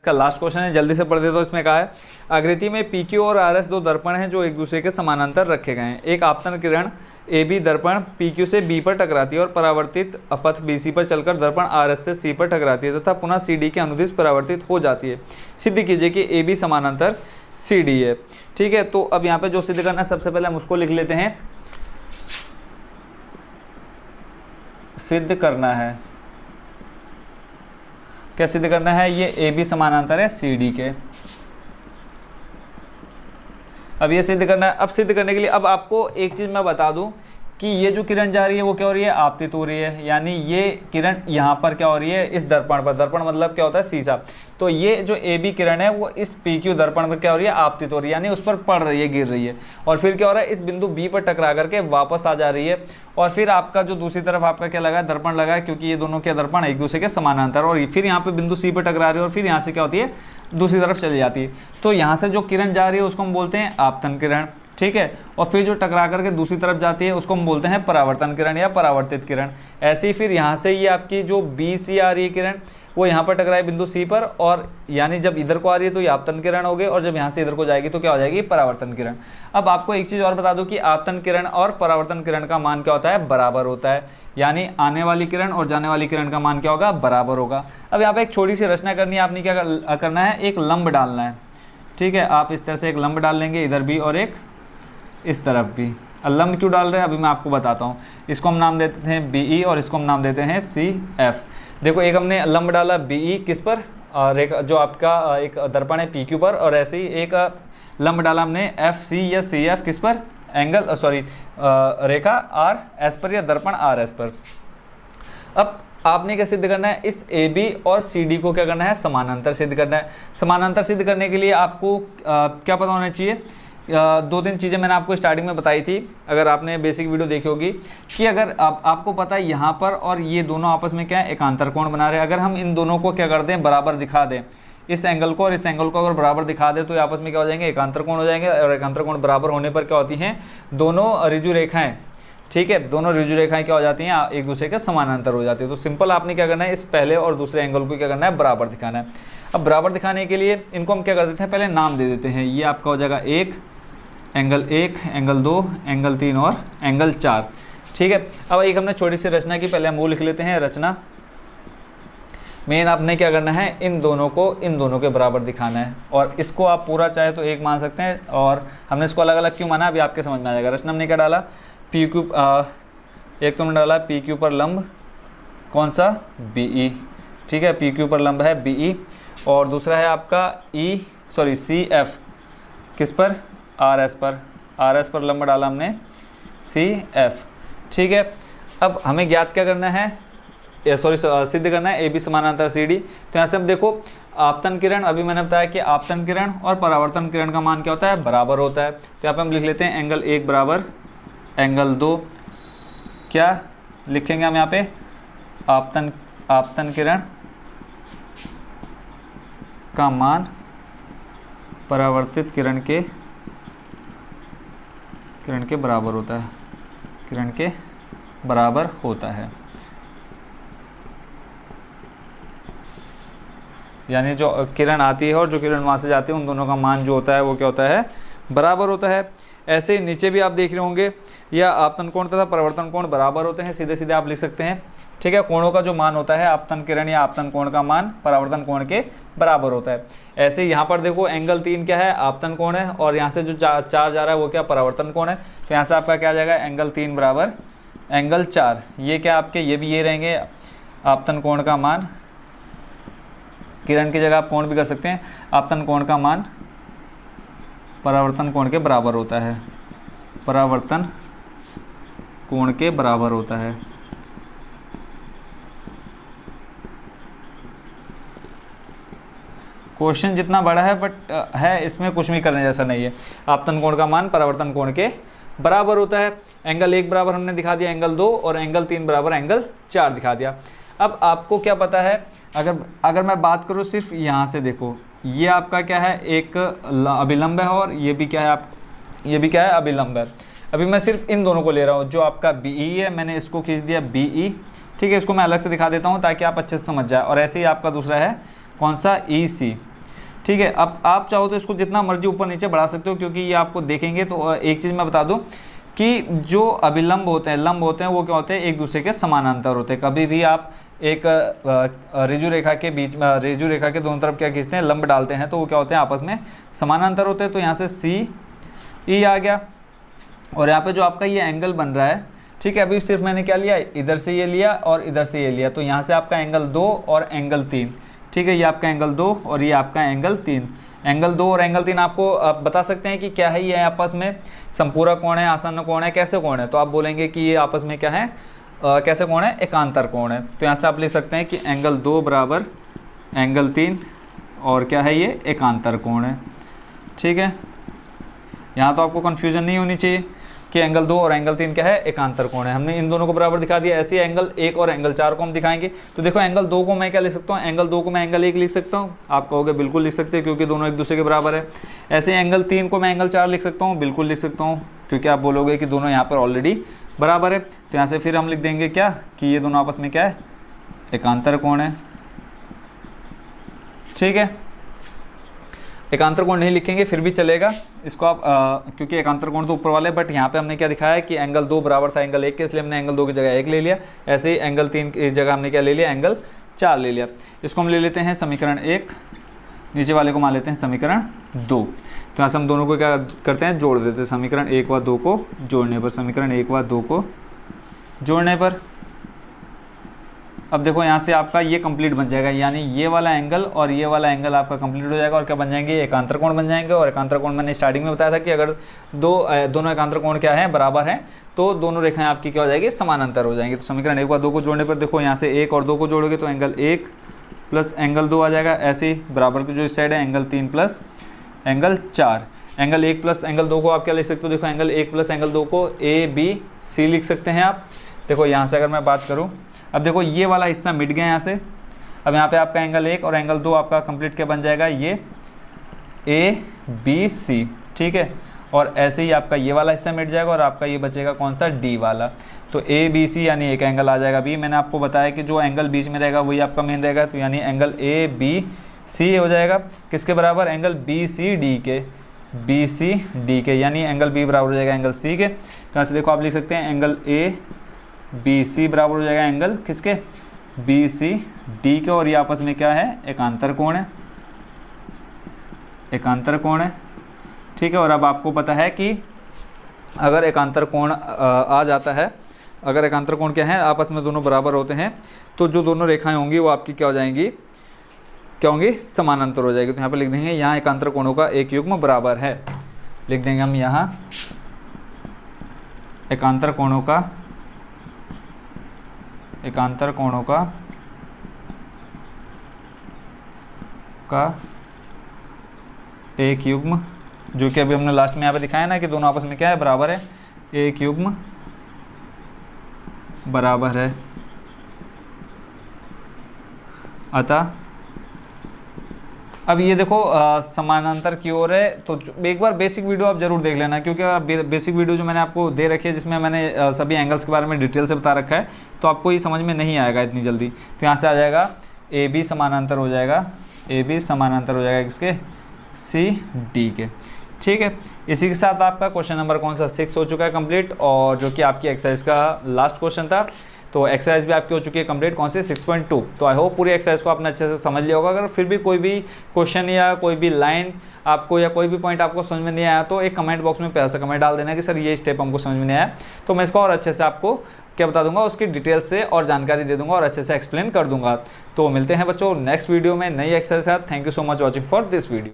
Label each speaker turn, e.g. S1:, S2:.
S1: इसका last question है, जल्दी से पढ़ देता हूं। इसमें कहा है आकृति में PQ और RS दो दर्पण हैं जो एक दूसरे के समानांतर रखे गए हैं। एक आपतन किरण AB दर्पण PQ से B पर टकराती है और परावर्तित पथ BC पर चलकर दर्पण RS से C पर टकराती है तथा पुनः CD के अनुदिश परावर्तित हो जाती है। सिद्ध कीजिए कि AB समानांतर CD है। ठीक है, तो अब यहाँ पे जो सिद्ध करना है सबसे पहले हम उसको लिख लेते हैं। सिद्ध करना है, क्या सिद्ध करना है? ये AB समानांतर है CD के। अब ये सिद्ध करना है। अब सिद्ध करने के लिए अब आपको एक चीज़ मैं बता दूं कि ये जो किरण जा रही है वो क्या हो रही है? आपतित हो रही है, यानी ये किरण यहाँ पर क्या हो रही है? इस दर्पण पर। दर्पण मतलब क्या होता है? शीशा। तो ये जो AB किरण है वो इस PQ दर्पण पर क्या हो रही है? आपतित हो रही है, यानी उस पर पड़ रही है, गिर रही है। और फिर क्या हो रहा है? इस बिंदु B पर टकरा करके वापस आ जा रही है। और फिर आपका जो दूसरी तरफ आपका क्या लगा है? दर्पण लगा है, क्योंकि ये दोनों के दर्पण एक दूसरे के समानांतर। और फिर यहाँ पे बिंदु C पर टकरा रही है और फिर यहाँ से क्या होती है? दूसरी तरफ चली जाती है। तो यहाँ से जो किरण जा रही है उसको हम बोलते हैं आपतन किरण। ठीक है, और फिर जो टकरा करके दूसरी तरफ जाती है उसको हम बोलते हैं परावर्तन किरण या परावर्तित किरण। ऐसे ही फिर यहाँ से ये आपकी जो BC आ रही है किरण, वो यहाँ पर टकराए बिंदु C पर, और यानी जब इधर को आ रही है तो ये आपतन किरण हो गई, और जब यहाँ से इधर को जाएगी तो क्या हो जाएगी? परावर्तन किरण। अब आपको एक चीज़ और बता दूं कि आपतन किरण और परावर्तन किरण का मान क्या होता है? बराबर होता है, यानी आने वाली किरण और जाने वाली किरण का मान क्या होगा? बराबर होगा। अब यहाँ पे एक छोटी सी रचना करनी है, आपने क्या करना है? एक लंब डालना है। ठीक है, आप इस तरह से एक लंब डाल लेंगे, इधर भी और एक इस तरफ भी। लंब क्यों डाल रहे हैं अभी मैं आपको बताता हूँ। इसको हम नाम देते हैं BE और इसको हम नाम देते हैं CF। देखो, एक हमने लंब डाला BE किस पर? एक जो आपका एक दर्पण है PQ पर, और ऐसे ही एक लंब डाला हमने FC या CF किस पर? एंगल रेखा RS पर या दर्पण RS पर। अब आपने क्या सिद्ध करना है? इस AB और CD को क्या करना है? समानांतर सिद्ध करना है। समानांतर सिद्ध करने के लिए आपको क्या पता होना चाहिए? दो तीन चीज़ें मैंने आपको स्टार्टिंग में बताई थी, अगर आपने बेसिक वीडियो देखी होगी, कि अगर आपको पता है यहाँ पर और ये दोनों आपस में क्या है? एकांतर कोण बना रहे हैं। अगर हम इन दोनों को क्या कर दें? बराबर दिखा दें, इस एंगल को और इस एंगल को अगर बराबर दिखा दें तो ये आपस में क्या हो जाएंगे? एकांतर कोण हो जाएंगे। और एकांतर कोण बराबर होने पर क्या होती हैं? दोनों ऋजु रेखाएँ, ठीक है, दोनों ऋजु रेखाएं क्या हो जाती हैं? एक दूसरे के समानांतर हो जाती है। तो सिंपल आपने क्या करना है? इस पहले और दूसरे एंगल को क्या करना है? बराबर दिखाना है। अब बराबर दिखाने के लिए इनको हम क्या कर देते हैं? पहले नाम दे देते हैं। ये आपका हो जाएगा 1, एंगल 1, एंगल 2, एंगल 3 और एंगल 4। ठीक है, अब एक हमने छोटी सी रचना की, पहले हम वो लिख लेते हैं रचना। मेन आपने क्या करना है? इन दोनों को इन दोनों के बराबर दिखाना है, और इसको आप पूरा चाहे तो 1 मान सकते हैं, और हमने इसको अलग अलग क्यों माना अभी आपके समझ में आ जाएगा। रचना हमने क्या डाला? PQ, एक तो हमने डाला PQ पर लंब, कौन सा? BE। ठीक है, PQ पर लंब है BE, और दूसरा है आपका CF किस पर? RS पर। RS पर लंब डाला हमने CF। ठीक है, अब हमें ज्ञात क्या करना है? सिद्ध करना है AB समानांतर CD। तो यहाँ से हम देखो, आपतन किरण, अभी मैंने बताया कि आपतन किरण और परावर्तन किरण का मान क्या होता है? बराबर होता है। तो यहाँ पे हम लिख लेते हैं एंगल 1 बराबर एंगल 2। क्या लिखेंगे हम यहाँ पे? आपतन किरण का मान परावर्तित किरण के बराबर होता है। किरण के बराबर होता है, यानी जो किरण आती है और जो किरण वहाँ से जाती है उन दोनों का मान जो होता है वो क्या होता है? बराबर होता है। ऐसे ही नीचे भी आप देख रहे होंगे, या आपतन कोण तथा परावर्तन कोण बराबर होते हैं, सीधे सीधे आप लिख सकते हैं। ठीक है, कोणों का जो मान होता है आपतन किरण या आपतन कोण का मान परावर्तन कोण के बराबर होता है। ऐसे यहाँ पर देखो, एंगल 3 क्या है? आपतन कोण है, और यहाँ से जो 4 जा रहा है वो क्या? परावर्तन कोण है। तो यहाँ से आपका क्या आ जाएगा? एंगल 3 बराबर एंगल 4। ये क्या आपके? ये भी ये रहेंगे आपतन कोण का मान। किरण की जगह आप कोण भी कर सकते हैं। आपतन कोण का मान परावर्तन कोण के बराबर होता है। परावर्तन कोण के बराबर होता है। क्वेश्चन जितना बड़ा है बट है इसमें कुछ भी करने जैसा नहीं है। आपतन कोण का मान परावर्तन कोण के बराबर होता है। एंगल 1 बराबर हमने दिखा दिया एंगल 2, और एंगल 3 बराबर एंगल 4 दिखा दिया। अब आपको क्या पता है, अगर मैं बात करूँ सिर्फ यहाँ से, देखो ये आपका क्या है? एक अभिलंब है, और ये भी क्या है? ये भी क्या है? अभिलंब है। अभी मैं सिर्फ इन दोनों को ले रहा हूँ। जो आपका BE है मैंने इसको खींच दिया BE। ठीक है, इसको मैं अलग से दिखा देता हूँ ताकि आप अच्छे से समझ जाए। और ऐसे ही आपका दूसरा है कौन सा? EC। ठीक है। अब आप चाहो तो इसको जितना मर्जी ऊपर नीचे बढ़ा सकते हो, क्योंकि ये आपको देखेंगे तो एक चीज़ मैं बता दूं कि जो अभिलंब होते हैं, लंब होते हैं, वो क्या होते हैं, एक दूसरे के समानांतर होते हैं। कभी भी आप एक ऋजु रेखा के बीच में, ऋजु रेखा के दोनों तरफ क्या खींचते हैं, लंब डालते हैं, तो वो क्या होते हैं, आपस में समानांतर होते हैं। तो यहाँ से सी ई आ गया, और यहाँ पे जो आपका ये एंगल बन रहा है, ठीक है, अभी सिर्फ मैंने क्या लिया, इधर से ये लिया और इधर से ये लिया, तो यहाँ से आपका एंगल 2 और एंगल 3, ठीक है, ये आपका एंगल 2 और ये आपका एंगल 3। एंगल 2 और एंगल 3 आपको आप बता सकते हैं कि क्या है, ये आपस में संपूरक कोण है, आसन्न कोण है, कैसे कोण है, तो आप बोलेंगे कि ये आपस में क्या है, कैसे कोण है, एकांतर कोण है। तो यहाँ से आप लिख सकते हैं कि एंगल 2 बराबर एंगल 3 और क्या है, ये एकांतर कोण है। ठीक है, यहाँ तो आपको कन्फ्यूजन नहीं होनी चाहिए कि एंगल 2 और एंगल 3 क्या है, एकांतर कोण है। हमने इन दोनों को बराबर दिखा दिया। ऐसे एंगल 1 और एंगल 4 को हम दिखाएंगे। तो देखो एंगल 2 को मैं क्या लिख सकता हूँ, एंगल 2 को मैं एंगल 1 लिख सकता हूँ। आप कहोगे बिल्कुल लिख सकते हैं, क्योंकि दोनों एक दूसरे के बराबर है। ऐसे एंगल 3 को मैं एंगल 4 लिख सकता हूँ, बिल्कुल लिख सकता हूँ, क्योंकि आप बोलोगे कि दोनों यहाँ पर ऑलरेडी बराबर है। तो यहाँ से फिर हम लिख देंगे क्या, कि ये दोनों आपस में क्या है, एकांतर कोण है। ठीक है, एकांतर कोण नहीं लिखेंगे फिर भी चलेगा इसको आप, क्योंकि एकांतर कोण तो ऊपर वाले, बट यहाँ पे हमने क्या दिखाया है कि एंगल 2 बराबर था एंगल 1 के, इसलिए हमने एंगल 2 की जगह 1 ले लिया। ऐसे ही एंगल 3 की जगह हमने क्या ले लिया, एंगल 4 ले लिया। इसको हम ले लेते हैं समीकरण 1, नीचे वाले को मान लेते हैं समीकरण 2। तो यहाँ से हम दोनों को क्या करते हैं, जोड़ देते हैं। समीकरण 1 व 2 को जोड़ने पर, समीकरण 1 व 2 को जोड़ने पर अब देखो यहाँ से आपका ये कंप्लीट बन जाएगा, यानी ये वाला एंगल और ये वाला एंगल आपका कंप्लीट हो जाएगा। और क्या बन जाएंगे, एकांतर कोण बन जाएंगे। और एकांतर कोण मैंने स्टार्टिंग में बताया था कि अगर दोनों एकांतर कोण क्या है, बराबर हैं, तो दोनों रेखाएं आपकी क्या हो जाएगी, समानांतर हो जाएंगी। तो समीकरण 1 व 2 को जोड़ने पर देखो यहाँ से 1 और 2 को जोड़ोगे तो एंगल 1 प्लस एंगल 2 आ जाएगा। ऐसे ही बराबर की जो इस साइड है, angle 3 plus angle 4। Angle 1 plus angle 2 को आप क्या लिख सकते हो, देखो एंगल 1 प्लस एंगल 2 को ABC लिख सकते हैं आप। देखो यहाँ से अगर मैं बात करूँ, अब देखो ये वाला हिस्सा मिट गया यहाँ से। अब यहाँ पे आपका एंगल 1 और एंगल 2 आपका कंप्लीट क्या बन जाएगा, ये ABC। ठीक है, और ऐसे ही आपका ये वाला हिस्सा मिट जाएगा और आपका ये बचेगा कौन सा, D वाला। तो ABC यानी एक एंगल आ जाएगा B। मैंने आपको बताया कि जो एंगल बीच में रहेगा वही आपका मेन रहेगा, तो यानी एंगल ABC हो जाएगा किसके बराबर, एंगल BCD के, BCD के, यानी एंगल B बराबर हो जाएगा एंगल C के। तो यहाँ से देखो आप लिख सकते हैं एंगल ABC बराबर हो जाएगा एंगल किसके, BCD के। और ये आपस में क्या है, एकांतर कोण है, एकांतर कोण है। ठीक है, और अब आपको पता है कि अगर एकांतर कोण आ जाता है, अगर एकांतर कोण क्या है, आपस में दोनों बराबर होते हैं, तो जो दोनों रेखाएं होंगी वो आपकी क्या हो जाएंगी, क्या होंगी, समानांतर हो जाएगी। तो यहाँ पे लिख देंगे, यहाँ एकांतर कोणों का एक युग्म बराबर है। लिख देंगे हम यहाँ एकांतर कोणों का एक युग्म, जो कि अभी हमने लास्ट में यहाँ पे दिखाया ना कि दोनों आपस में क्या है, बराबर है, एक युग्म बराबर है। अतः अब ये देखो समानांतर की ओर है। तो एक बार बेसिक वीडियो आप जरूर देख लेना, क्योंकि बेसिक वीडियो जो मैंने आपको दे रखी है, जिसमें मैंने सभी एंगल्स के बारे में डिटेल से बता रखा है, तो आपको ये समझ में नहीं आएगा इतनी जल्दी। तो यहाँ से आ जाएगा AB समानांतर हो जाएगा, AB समानांतर हो जाएगा किसके, CD के। ठीक है, इसी के साथ आपका क्वेश्चन नंबर कौन सा 6 हो चुका है कंप्लीट, और जो कि आपकी एक्सरसाइज का लास्ट क्वेश्चन था। तो एक्सरसाइज भी आपकी हो चुकी है कंप्लीट, कौन सी 6.2। तो आई होप पूरी एक्सरसाइज को आपने अच्छे से समझ लिया होगा। अगर फिर भी कोई भी क्वेश्चन या कोई भी लाइन आपको या कोई भी पॉइंट आपको समझ में नहीं आया, तो एक कमेंट बॉक्स में प्यार से कमेंट डाल देना कि सर ये स्टेप हमको समझ में नहीं आया, तो मैं इसको और अच्छे से आपको क्या बता दूंगा, उसकी डिटेल्स से और जानकारी दे दूंगा और अच्छे से एक्सप्लेन कर दूंगा। तो मिलते हैं बच्चों नेक्स्ट वीडियो में नई एक्सरसाइज के साथ। Thank you so much watching for this video.